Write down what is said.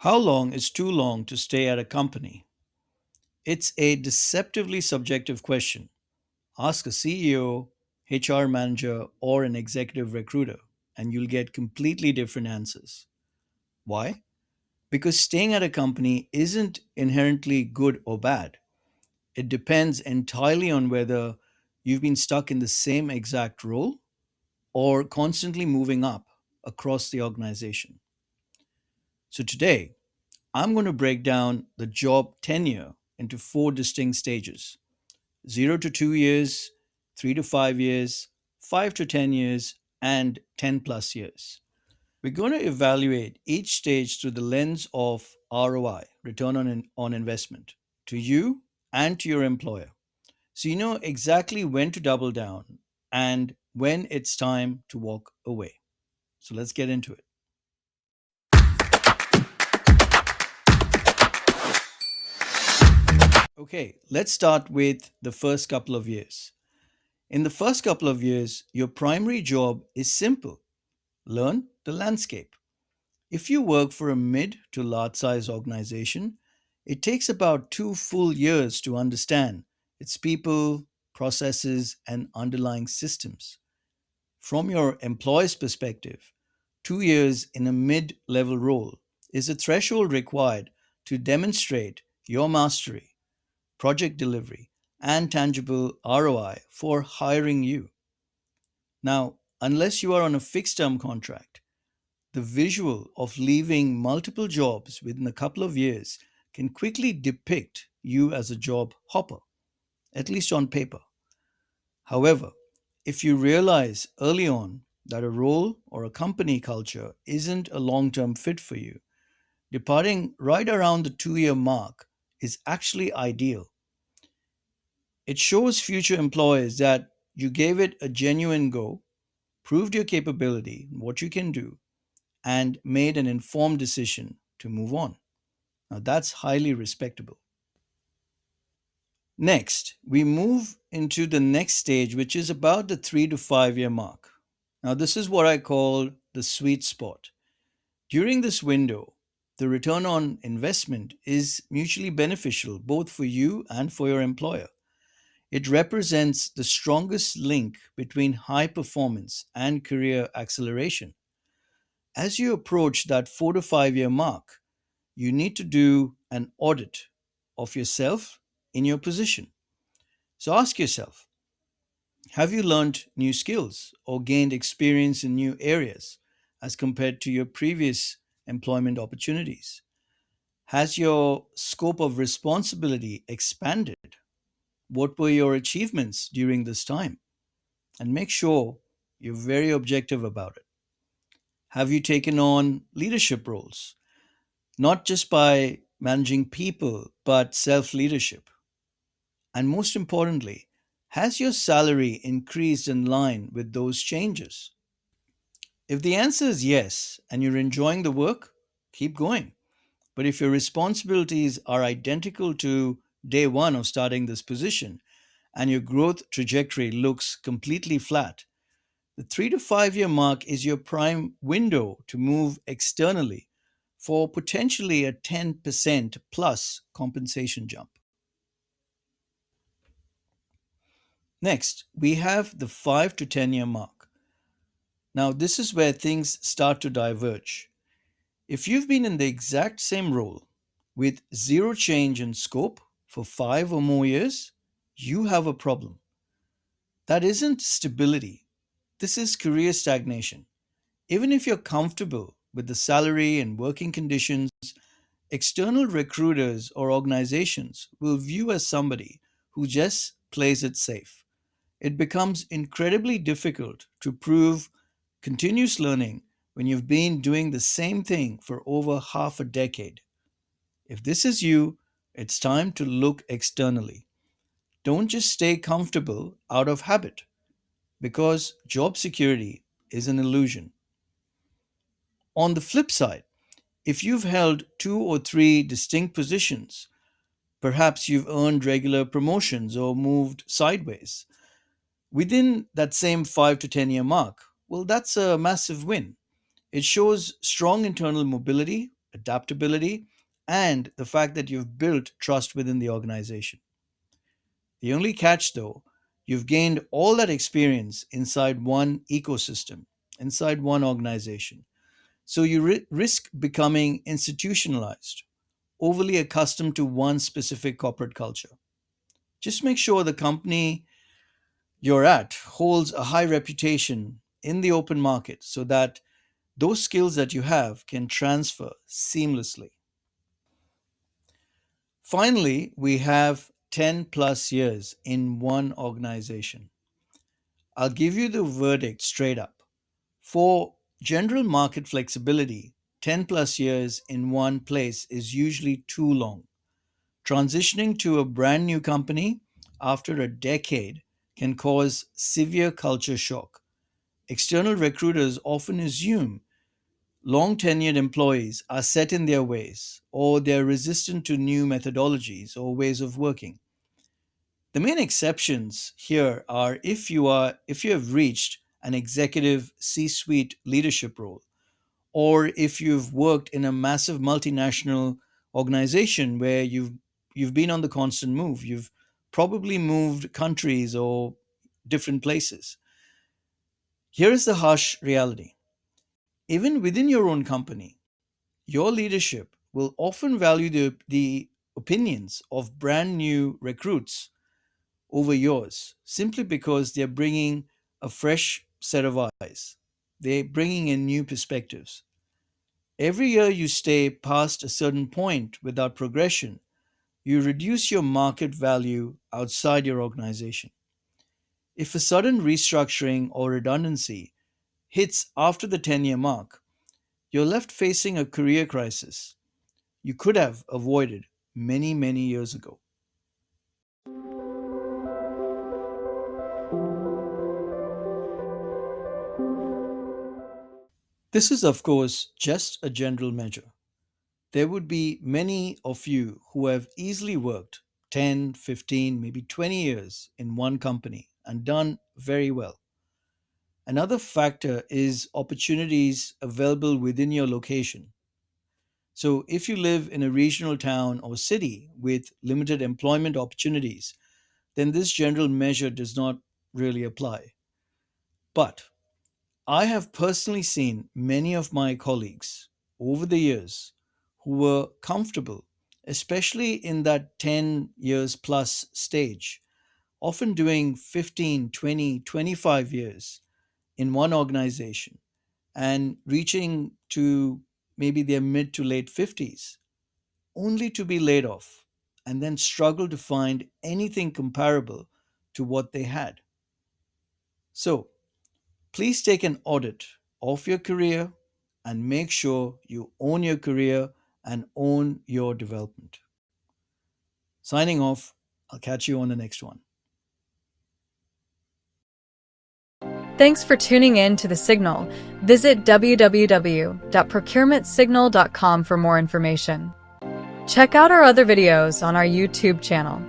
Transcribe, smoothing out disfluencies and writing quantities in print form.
How long is too long to stay at a company? It's a deceptively subjective question. Ask a CEO, HR manager, or an executive recruiter, and you'll get completely different answers. Why? Because staying at a company isn't inherently good or bad. It depends entirely on whether you've been stuck in the same exact role or constantly moving up across the organization. So today, I'm going to break down the job tenure into four distinct stages: 0 to 2 years, 3 to 5 years, 5 to 10 years, and 10 plus years. We're going to evaluate each stage through the lens of ROI, return on investment, to you and to your employer. So you know exactly when to double down and when it's time to walk away. So let's get into it. Okay, let's start with the first couple of years. In the first couple of years, your primary job is simple: learn the landscape. If you work for a mid to large size organization, it takes about 2 full years to understand its people, processes, and underlying systems. From your employer's perspective, 2 years in a mid level role is a threshold required to demonstrate your mastery, project delivery, and tangible ROI for hiring you. Now, unless you are on a fixed term contract, the visual of leaving multiple jobs within a couple of years can quickly depict you as a job hopper, at least on paper. However, if you realize early on that a role or a company culture isn't a long term fit for you, departing right around the 2 year mark is actually ideal. It shows future employers that you gave it a genuine go, proved your capability, what you can do, and made an informed decision to move on. Now, that's highly respectable. Next, we move into the next stage, which is about the 3 to 5 year mark. Now, this is what I call the sweet spot. During this window, the return on investment is mutually beneficial both for you and for your employer. It represents the strongest link between high performance and career acceleration. As you approach that 4 to 5 year mark, you need to do an audit of yourself in your position. So ask yourself, have you learned new skills or gained experience in new areas as compared to your previous employment opportunities? Has your scope of responsibility expanded? What were your achievements during this time? And make sure you're very objective about it. Have you taken on leadership roles, not just by managing people, but self leadership? And most importantly, has your salary increased in line with those changes? If the answer is yes and you're enjoying the work, keep going. But if your responsibilities are identical to day one of starting this position and your growth trajectory looks completely flat, the 3 to 5 year mark is your prime window to move externally for potentially a 10% plus compensation jump. Next, we have the 5 to 10 year mark. Now, this is where things start to diverge. If you've been in the exact same role with zero change in scope for 5 or more years, you have a problem. That isn't stability, this is career stagnation. Even if you're comfortable with the salary and working conditions, external recruiters or organizations will view as somebody who just plays it safe. It becomes incredibly difficult to prove continuous learning when you've been doing the same thing for over half a decade. If this is you, it's time to look externally. Don't just stay comfortable out of habit, because job security is an illusion. On the flip side, if you've held 2 or 3 distinct positions, perhaps you've earned regular promotions or moved sideways within that same 5 to 10 year mark, well, that's a massive win. It shows strong internal mobility adaptability, and the fact that you've built trust within the organization. The only catch, though, you've gained all that experience inside one ecosystem, inside one organization. So you risk becoming institutionalized, overly accustomed to one specific corporate culture. Just make sure the company you're at holds a high reputation in the open market so that those skills that you have can transfer seamlessly. Finally, we have 10 plus years in one organization. I'll give you the verdict straight up. For general market flexibility, 10 plus years in one place is usually too long. Transitioning to a brand new company after a decade can cause severe culture shock. External recruiters often assume long tenured employees are set in their ways or they're resistant to new methodologies or ways of working. The main exceptions here are if you have reached an executive C-suite leadership role, or if you've worked in a massive multinational organization where you've been on the constant move. You've probably moved countries or different places. Here is the harsh reality. Even within your own company, your leadership will often value the opinions of brand new recruits over yours simply because they're bringing a fresh set of eyes. They're bringing in new perspectives. Every year you stay past a certain point without progression, you reduce your market value outside your organization. If a sudden restructuring or redundancy hits after the 10-year mark, you're left facing a career crisis you could have avoided many, many years ago. This is, of course, just a general measure. There would be many of you who have easily worked 10, 15, maybe 20 years in one company and done very well. Another factor is opportunities available within your location. So, if you live in a regional town or city with limited employment opportunities, then this general measure does not really apply. But I have personally seen many of my colleagues over the years who were comfortable, especially in that 10 years plus stage, often doing 15, 20, 25 years in one organization and reaching to maybe their mid to late 50s, only to be laid off and then struggle to find anything comparable to what they had. So, please take an audit of your career and make sure you own your career and own your development. Signing off, I'll catch you on the next one. Thanks for tuning in to The Signal. Visit www.procurementsignal.com for more information. Check out our other videos on our YouTube channel.